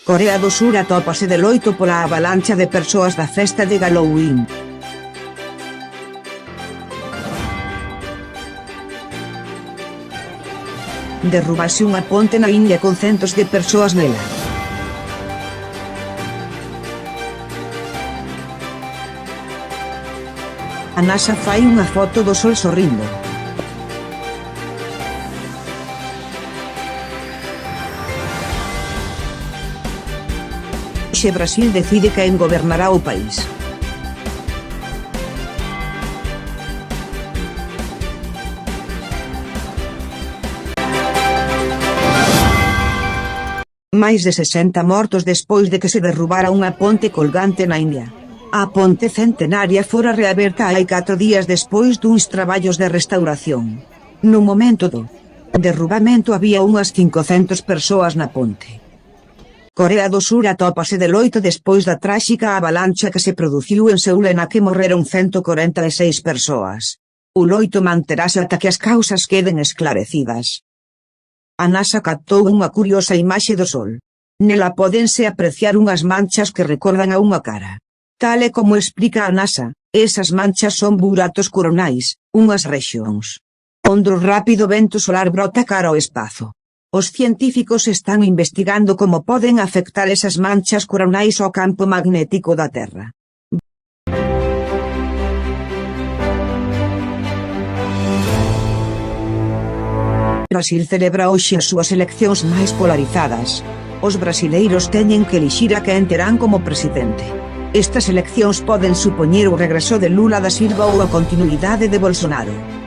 Corea do Sur atópase de loito pola avalancha de persoas da festa de Halloween. Derrubase unha ponte na India con centos de persoas nela. A NASA fai unha foto do sol sorrindo. Hoxe Brasil decide quen gobernará o país. Máis de 60 mortos despois de que se derrubara unha ponte colgante na India. A ponte centenaria fora reaberta hai 4 días despois duns traballos de restauración. No momento do derrubamento había unhas 500 persoas na ponte. Corea do Sur atópase de loito despois da tráxica avalancha que se produciu en Seúl e na que morreron 146 persoas. O loito manterase ata que as causas queden esclarecidas. A NASA captou unha curiosa imaxe do sol. Nela pódense apreciar unhas manchas que recordan a unha cara. Tal e como explica a NASA, esas manchas son buratos coronais, unhas rexións onde o rápido vento solar brota cara ao espazo. Os científicos están investigando como poden afectar esas manchas coronais ao campo magnético da Terra. Brasil celebra hoxe as súas eleccións máis polarizadas. Os brasileiros teñen que elixir a quen terán como presidente. Estas eleccións poden supoñer o regreso de Lula da Silva ou a continuidade de Bolsonaro.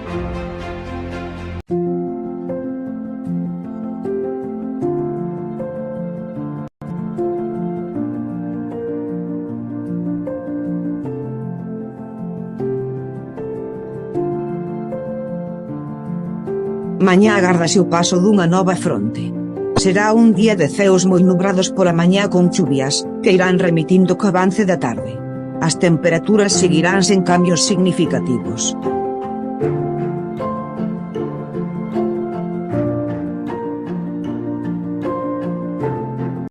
Mañá agárdase o paso dunha nova fronte. Será un día de ceos moi nubrados pola mañá con chuvias, que irán remitindo co avance da tarde. As temperaturas seguirán sen cambios significativos.